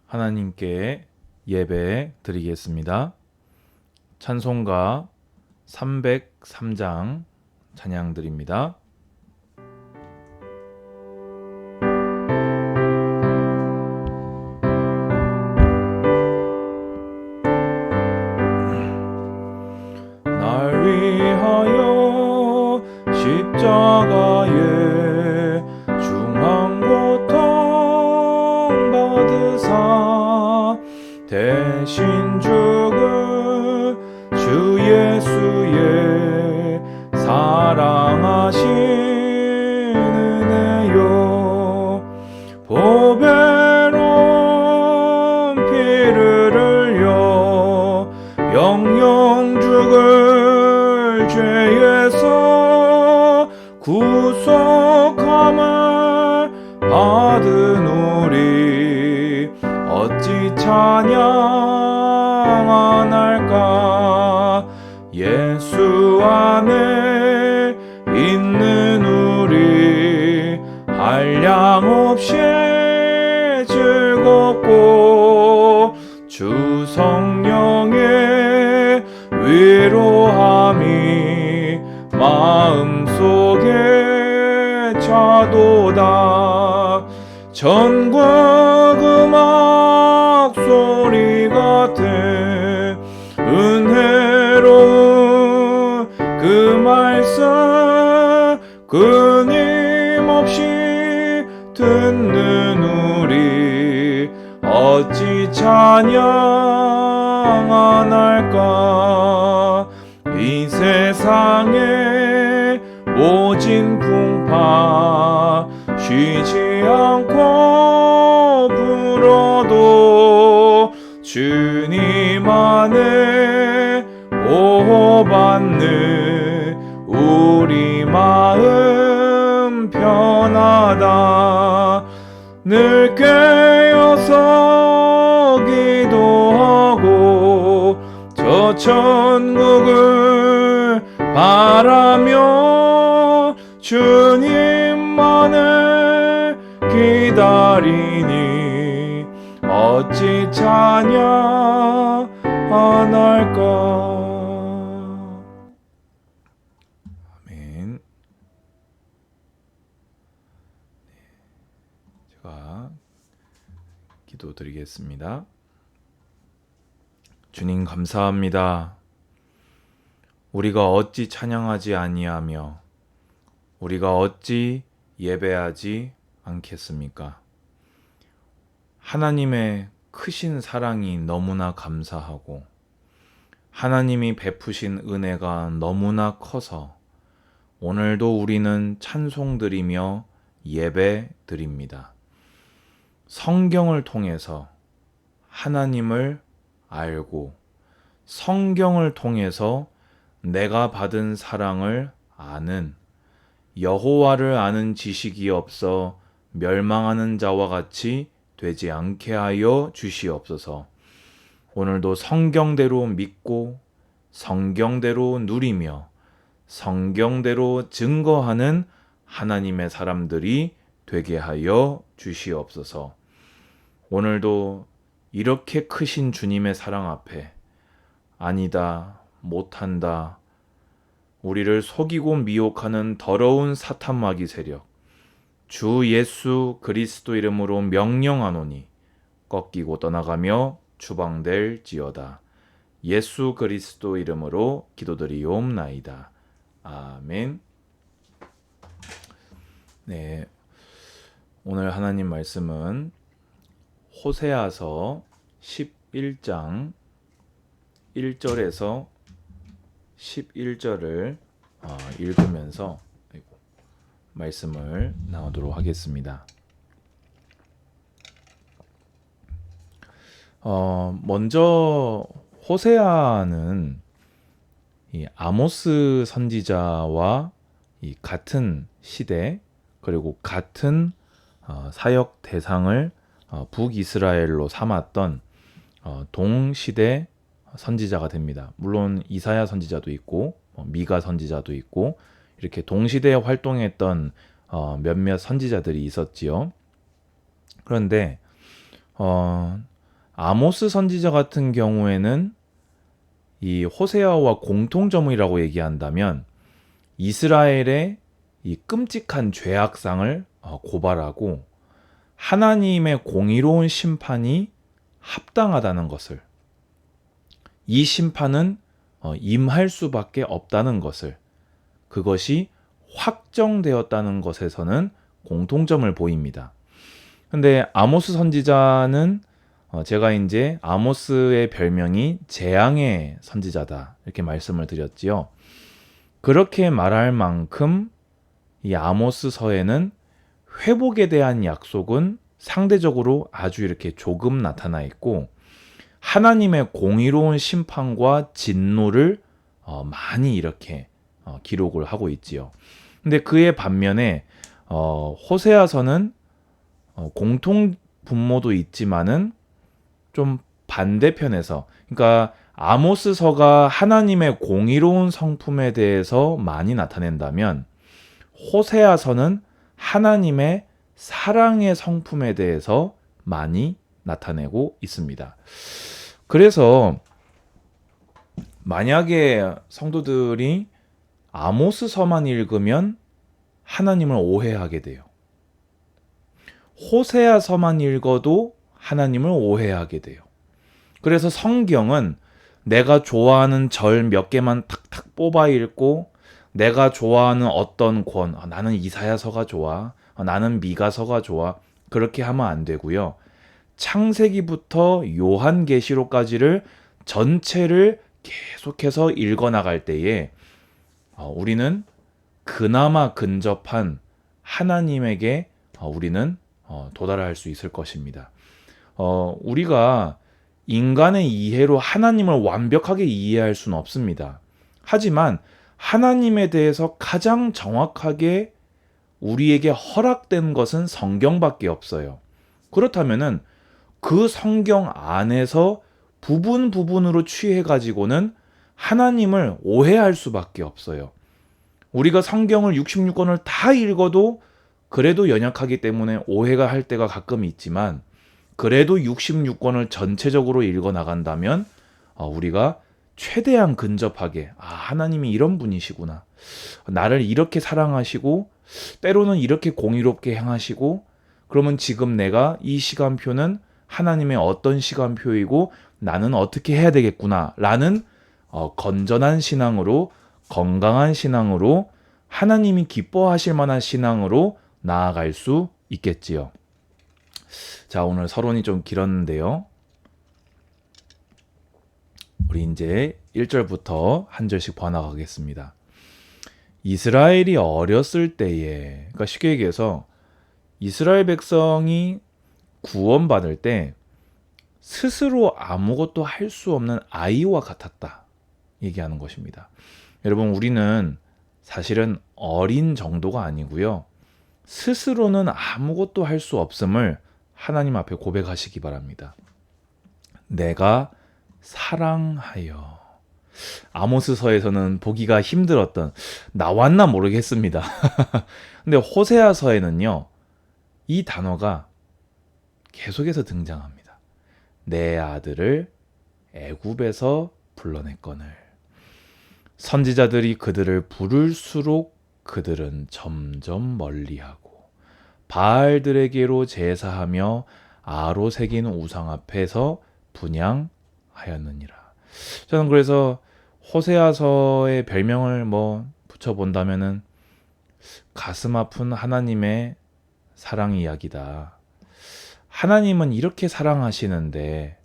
하나님께 예배 드리겠습니다. 찬송가 303장 찬양 드립니다. 날 위하여 십자가에 중한 고통 받으사 대신 죽은 주 예수의 사랑하신 은혜요 보배로운 피를 흘려 영영 죽을 죄에서 구속함을 받은 우리 어찌 찬양 안 할까 예수 안에 있는 우리 한량없이 즐겁고 주 성령의 위로함이 마음속에 차도다 전국 음악 소리 같은 은혜로운 그 말씀 끊임없이 듣는 우리 어찌 찬양 안 할까 이 세상에 모진 풍파 쉬지 않고 불어도 주님 안에 보호받는 우리 마음 편하다 늘 깨어서 기도하고 저 천국을 바라며 주님만을 기다리니 어찌 찬양 안 할까 아멘. 제가 기도드리겠습니다. 주님 감사합니다. 우리가 어찌 찬양하지 아니하며 우리가 어찌 예배하지 않겠습니까? 하나님의 크신 사랑이 너무나 감사하고 하나님이 베푸신 은혜가 너무나 커서 오늘도 우리는 찬송 드리며 예배 드립니다. 성경을 통해서 하나님을 알고 성경을 통해서 내가 받은 사랑을 아는 여호와를 아는 지식이 없어 멸망하는 자와 같이 되지 않게 하여 주시옵소서. 오늘도 성경대로 믿고 성경대로 누리며 성경대로 증거하는 하나님의 사람들이 되게 하여 주시옵소서. 오늘도 이렇게 크신 주님의 사랑 앞에 아니다, 못한다, 우리를 속이고 미혹하는 더러운 사탄 마귀 세력 주 예수 그리스도 이름으로 명령하노니 꺾이고 떠나가며 추방될지어다. 예수 그리스도 이름으로 기도드리옵나이다. 아멘. 네, 오늘 하나님 말씀은 호세아서 11장 1절에서 11절을 읽으면서 말씀을 나누도록 하겠습니다. 먼저 호세아는 이 아모스 선지자와 이 같은 시대 그리고 같은 사역 대상을 북이스라엘로 삼았던 동시대 선지자가 됩니다. 물론 이사야 선지자도 있고 미가 선지자도 있고 이렇게 동시대에 활동했던 몇몇 선지자들이 있었지요. 그런데 아모스 선지자 같은 경우에는 이 호세아와 공통점이라고 얘기한다면 이스라엘의 이 끔찍한 죄악상을 고발하고 하나님의 공의로운 심판이 합당하다는 것을, 이 심판은 임할 수밖에 없다는 것을, 그것이 확정되었다는 것에서는 공통점을 보입니다. 근데 아모스 선지자는 제가 이제 아모스의 별명이 재앙의 선지자다 이렇게 말씀을 드렸지요. 그렇게 말할 만큼 이 아모스서에는 회복에 대한 약속은 상대적으로 아주 이렇게 조금 나타나 있고 하나님의 공의로운 심판과 진노를 많이 이렇게 기록을 하고 있지요. 근데 그의 반면에 호세아서는 공통 분모도 있지만은 좀 반대편에서, 그러니까 아모스서가 하나님의 공의로운 성품에 대해서 많이 나타낸다면 호세아서는 하나님의 사랑의 성품에 대해서 많이 나타내고 있습니다. 그래서 만약에 성도들이 아모스서만 읽으면 하나님을 오해하게 돼요. 호세아서만 읽어도 하나님을 오해하게 돼요. 그래서 성경은 내가 좋아하는 절 몇 개만 탁탁 뽑아 읽고 내가 좋아하는 어떤 권, 나는 이사야서가 좋아, 나는 미가서가 좋아, 그렇게 하면 안 되고요. 창세기부터 요한계시록까지를 전체를 계속해서 읽어나갈 때에 우리는 그나마 근접한 하나님에게 우리는 도달할 수 있을 것입니다. 우리가 인간의 이해로 하나님을 완벽하게 이해할 수는 없습니다. 하지만 하나님에 대해서 가장 정확하게 우리에게 허락된 것은 성경밖에 없어요. 그렇다면은 그 성경 안에서 부분 부분으로 취해 가지고는 하나님을 오해할 수밖에 없어요. 우리가 성경을 66권을 다 읽어도 그래도 연약하기 때문에 오해가 할 때가 가끔 있지만 그래도 66권을 전체적으로 읽어 나간다면 우리가 최대한 근접하게 하나님이 이런 분이시구나. 나를 이렇게 사랑하시고 때로는 이렇게 공의롭게 행하시고 그러면 지금 내가 이 시간표는 하나님의 어떤 시간표이고 나는 어떻게 해야 되겠구나 라는 건전한 신앙으로 건강한 신앙으로 하나님이 기뻐하실 만한 신앙으로 나아갈 수 있겠지요. 자, 오늘 서론이 좀 길었는데요. 우리 이제 1절부터 한 절씩 번역하겠습니다. 이스라엘이 어렸을 때에, 그러니까 쉽게 얘기해서 이스라엘 백성이 구원받을 때 스스로 아무것도 할 수 없는 아이와 같았다 얘기하는 것입니다. 여러분, 우리는 사실은 어린 정도가 아니고요. 스스로는 아무것도 할 수 없음을 하나님 앞에 고백하시기 바랍니다. 내가 사랑하여. 아모스서에서는 보기가 힘들었던, 나왔나 모르겠습니다. 근데 호세아서에는요, 이 단어가 계속해서 등장합니다. 내 아들을 애굽에서 불러냈거늘. 선지자들이 그들을 부를수록 그들은 점점 멀리하고 바알들에게로 제사하며 아로 새긴 우상 앞에서 분향하였느니라. 저는 그래서 호세아서의 별명을 붙여본다면은 가슴 아픈 하나님의 사랑 이야기다. 하나님은 이렇게 사랑하시는데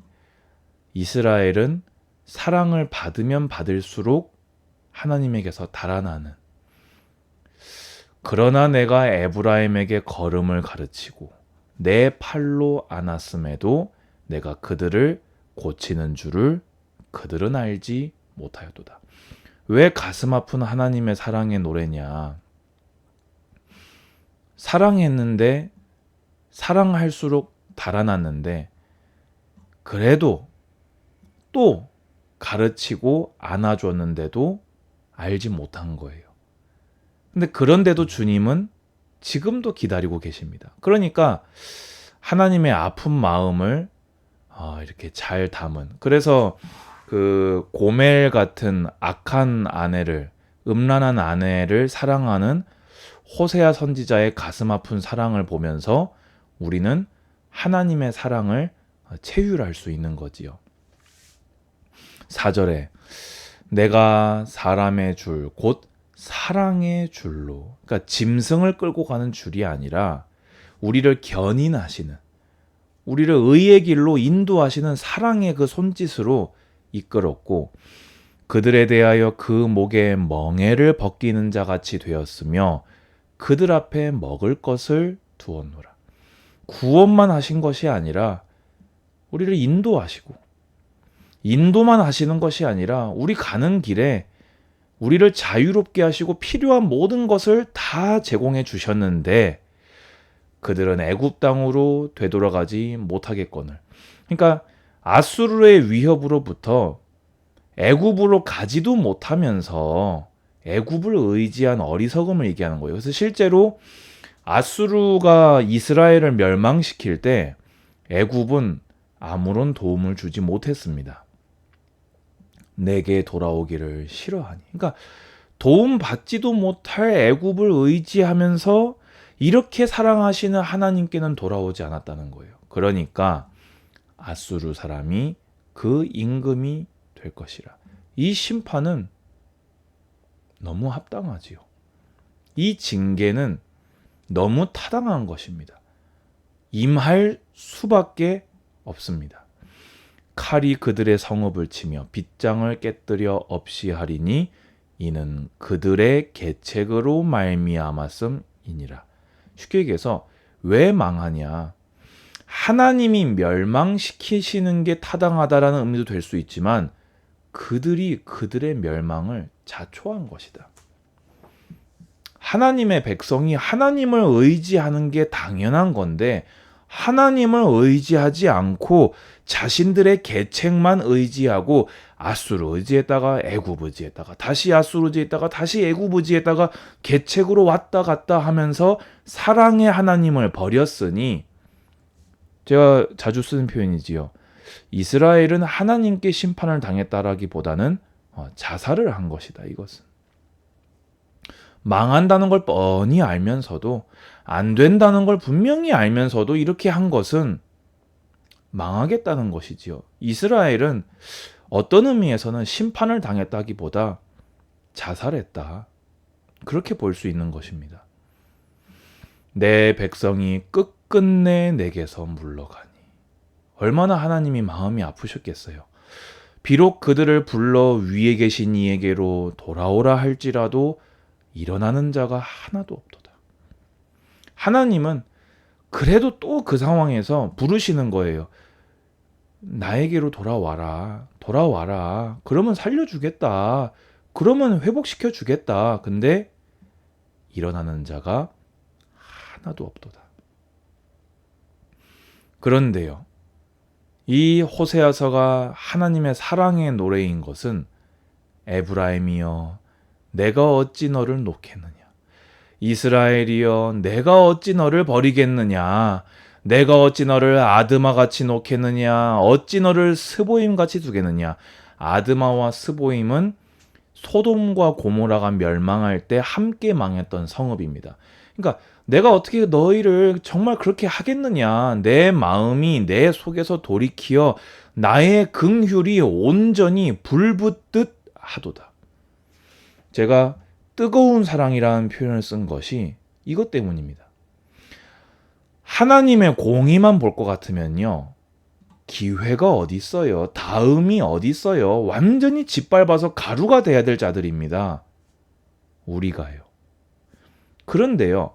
이스라엘은 사랑을 받으면 받을수록 하나님에게서 달아나는. 그러나 내가 에브라임에게 걸음을 가르치고 내 팔로 안았음에도 내가 그들을 고치는 줄을 그들은 알지 못하였도다. 왜 가슴 아픈 하나님의 사랑의 노래냐? 사랑했는데 사랑할수록 달아났는데 그래도 또 가르치고 안아줬는데도 알지 못한 거예요. 근데 그런데도 주님은 지금도 기다리고 계십니다. 그러니까 하나님의 아픈 마음을 이렇게 잘 담은. 그래서 그 고멜 같은 악한 아내를, 음란한 아내를 사랑하는 호세아 선지자의 가슴 아픈 사랑을 보면서 우리는 하나님의 사랑을 체휼할 수 있는 거지요. 4절에 내가 사람의 줄, 곧 사랑의 줄로, 그러니까 짐승을 끌고 가는 줄이 아니라 우리를 견인하시는, 우리를 의의 길로 인도하시는 사랑의 그 손짓으로 이끌었고, 그들에 대하여 그 목에 멍에를 벗기는 자 같이 되었으며 그들 앞에 먹을 것을 두었노라. 구원만 하신 것이 아니라 우리를 인도하시고, 인도만 하시는 것이 아니라 우리 가는 길에 우리를 자유롭게 하시고 필요한 모든 것을 다 제공해 주셨는데 그들은 애굽 땅으로 되돌아가지 못하겠거늘. 그러니까 아수르의 위협으로부터 애굽으로 가지도 못하면서 애굽을 의지한 어리석음을 얘기하는 거예요. 그래서 실제로 아수르가 이스라엘을 멸망시킬 때 애굽은 아무런 도움을 주지 못했습니다. 내게 돌아오기를 싫어하니. 그러니까 도움 받지도 못할 애굽을 의지하면서 이렇게 사랑하시는 하나님께는 돌아오지 않았다는 거예요. 그러니까 아수르 사람이 그 임금이 될 것이라. 이 심판은 너무 합당하지요. 이 징계는 너무 타당한 것입니다. 임할 수밖에 없습니다. 칼이 그들의 성읍을 치며 빗장을 깨뜨려 없이 하리니 이는 그들의 계책으로 말미암았음이니라. 쉽게 얘기해서 왜 망하냐? 하나님이 멸망시키시는 게 타당하다라는 의미도 될 수 있지만 그들이 그들의 멸망을 자초한 것이다. 하나님의 백성이 하나님을 의지하는 게 당연한 건데 하나님을 의지하지 않고 자신들의 계책만 의지하고 아수르 의지했다가 애굽 의지했다가 다시 아수르 의지했다가 다시 애굽 의지했다가 계책으로 왔다 갔다 하면서 사랑의 하나님을 버렸으니, 제가 자주 쓰는 표현이지요. 이스라엘은 하나님께 심판을 당했다라기보다는 자살을 한 것이다. 이것은 망한다는 걸 뻔히 알면서도, 안 된다는 걸 분명히 알면서도 이렇게 한 것은 망하겠다는 것이지요. 이스라엘은 어떤 의미에서는 심판을 당했다기보다 자살했다. 그렇게 볼 수 있는 것입니다. 내 백성이 끝끝내 내게서 물러가니. 얼마나 하나님이 마음이 아프셨겠어요. 비록 그들을 불러 위에 계신 이에게로 돌아오라 할지라도 일어나는 자가 하나도 없도다. 하나님은 그래도 또 그 상황에서 부르시는 거예요. 나에게로 돌아와라. 돌아와라. 그러면 살려주겠다. 그러면 회복시켜 주겠다. 근데 일어나는 자가 하나도 없도다. 그런데요, 이 호세아서가 하나님의 사랑의 노래인 것은 에브라임이여 내가 어찌 너를 놓겠느냐, 이스라엘이여 내가 어찌 너를 버리겠느냐, 내가 어찌 너를 아드마같이 놓겠느냐, 어찌 너를 스보임같이 두겠느냐. 아드마와 스보임은 소돔과 고모라가 멸망할 때 함께 망했던 성읍입니다. 그러니까 내가 어떻게 너희를 정말 그렇게 하겠느냐, 내 마음이 내 속에서 돌이키어 나의 긍휼이 온전히 불붙듯 하도다. 제가 뜨거운 사랑이라는 표현을 쓴 것이 이것 때문입니다. 하나님의 공의만 볼 것 같으면요, 기회가 어디 있어요? 다음이 어디 있어요? 완전히 짓밟아서 가루가 돼야 될 자들입니다. 우리가요. 그런데요,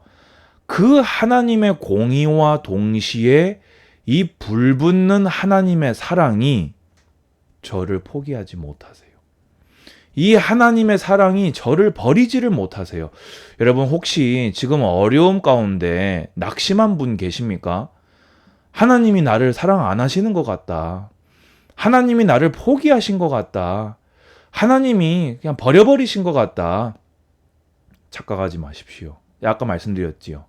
그 하나님의 공의와 동시에 이 불붙는 하나님의 사랑이 저를 포기하지 못하세요. 이 하나님의 사랑이 저를 버리지를 못하세요. 여러분, 혹시 지금 어려움 가운데 낙심한 분 계십니까? 하나님이 나를 사랑 안 하시는 것 같다. 하나님이 나를 포기하신 것 같다. 하나님이 그냥 버려버리신 것 같다. 착각하지 마십시오. 아까 말씀드렸지요.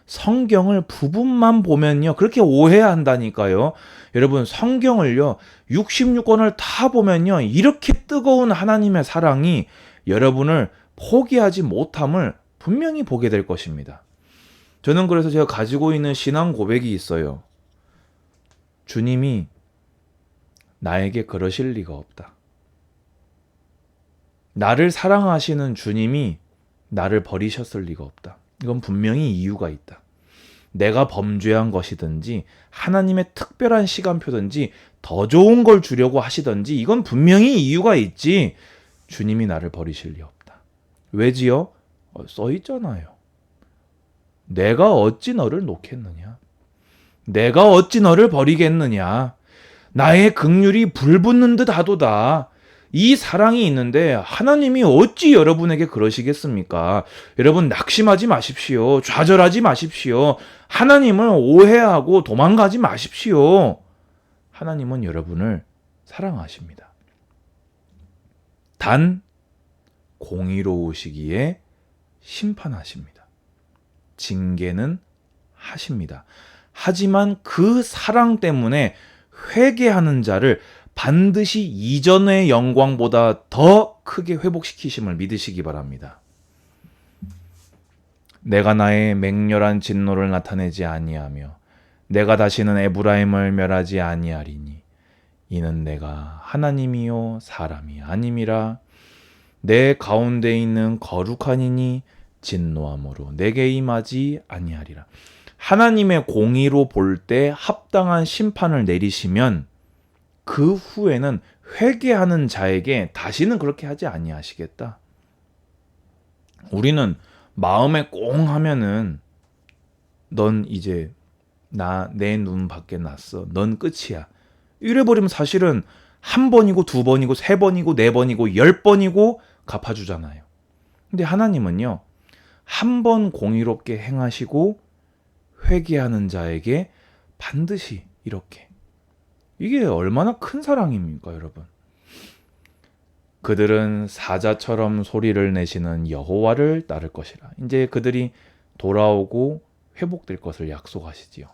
성경을 부분만 보면요. 그렇게 오해한다니까요. 여러분 성경을요. 66권을 다 보면요. 이렇게 뜨거운 하나님의 사랑이 여러분을 포기하지 못함을 분명히 보게 될 것입니다. 저는 그래서 제가 가지고 있는 신앙 고백이 있어요. 주님이 나에게 그러실 리가 없다. 나를 사랑하시는 주님이 나를 버리셨을 리가 없다. 이건 분명히 이유가 있다. 내가 범죄한 것이든지 하나님의 특별한 시간표든지 더 좋은 걸 주려고 하시든지 이건 분명히 이유가 있지. 주님이 나를 버리실 리 없다. 왜지요? 써 있잖아요. 내가 어찌 너를 놓겠느냐? 내가 어찌 너를 버리겠느냐? 나의 긍휼이 불붙는 듯 하도다. 이 사랑이 있는데 하나님이 어찌 여러분에게 그러시겠습니까? 여러분 낙심하지 마십시오. 좌절하지 마십시오. 하나님을 오해하고 도망가지 마십시오. 하나님은 여러분을 사랑하십니다. 단 공의로우시기에 심판하십니다. 징계는 하십니다. 하지만 그 사랑 때문에 회개하는 자를 반드시 이전의 영광보다 더 크게 회복시키심을 믿으시기 바랍니다. 내가 나의 맹렬한 진노를 나타내지 아니하며 내가 다시는 에브라임을 멸하지 아니하리니 이는 내가 하나님이요 사람이 아님이라. 내 가운데 있는 거룩한 이니 진노함으로 내게 임하지 아니하리라. 하나님의 공의로 볼 때 합당한 심판을 내리시면 그 후에는 회개하는 자에게 다시는 그렇게 하지 아니하시겠다. 우리는 마음에 꽁 하면은 넌 이제 내 눈 밖에 났어. 넌 끝이야. 이래버리면 사실은 한 번이고 두 번이고 세 번이고 네 번이고 10번이고 갚아주잖아요. 근데 하나님은요. 한 번 공의롭게 행하시고 회개하는 자에게 반드시 이렇게. 이게 얼마나 큰 사랑입니까, 여러분? 그들은 사자처럼 소리를 내시는 여호와를 따를 것이라. 이제 그들이 돌아오고 회복될 것을 약속하시지요.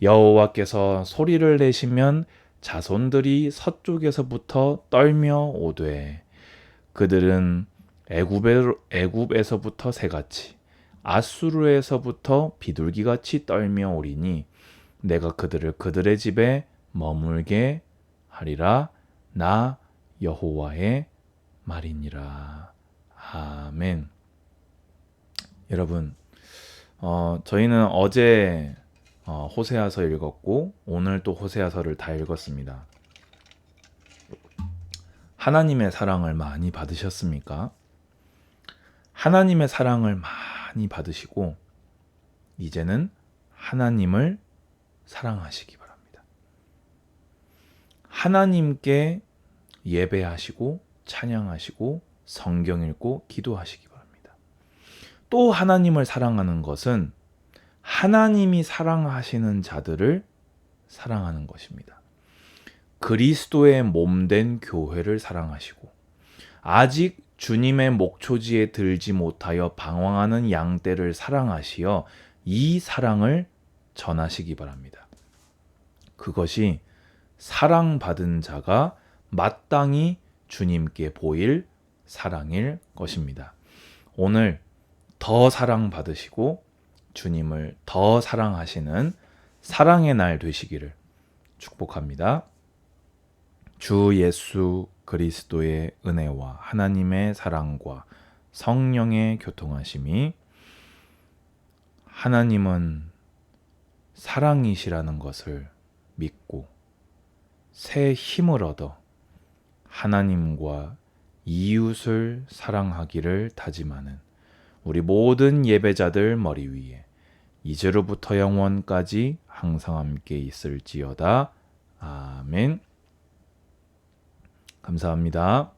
여호와께서 소리를 내시면 자손들이 서쪽에서부터 떨며 오되 그들은 애굽에서부터 새같이 아수르에서부터 비둘기같이 떨며 오리니 내가 그들을 그들의 집에 머물게 하리라. 나 여호와의 말이니라. 아멘. 여러분, 저희는 어제 호세아서 읽었고 오늘 또 호세아서를 다 읽었습니다. 하나님의 사랑을 많이 받으셨습니까? 하나님의 사랑을 많이 받으시고 이제는 하나님을 사랑하시기 바랍니다. 하나님께 예배하시고 찬양하시고 성경 읽고 기도하시기 바랍니다. 또 하나님을 사랑하는 것은 하나님이 사랑하시는 자들을 사랑하는 것입니다. 그리스도의 몸된 교회를 사랑하시고 아직 주님의 목초지에 들지 못하여 방황하는 양떼를 사랑하시어 이 사랑을 전하시기 바랍니다. 그것이 사랑받은 자가 마땅히 주님께 보일 사랑일 것입니다. 오늘 더 사랑받으시고 주님을 더 사랑하시는 사랑의 날 되시기를 축복합니다. 주 예수 그리스도의 은혜와 하나님의 사랑과 성령의 교통하심이 하나님은 사랑이시라는 것을 믿고 새 힘을 얻어 하나님과 이웃을 사랑하기를 다짐하는 우리 모든 예배자들 머리 위에 이제로부터 영원까지 항상 함께 있을지어다. 아멘. 감사합니다.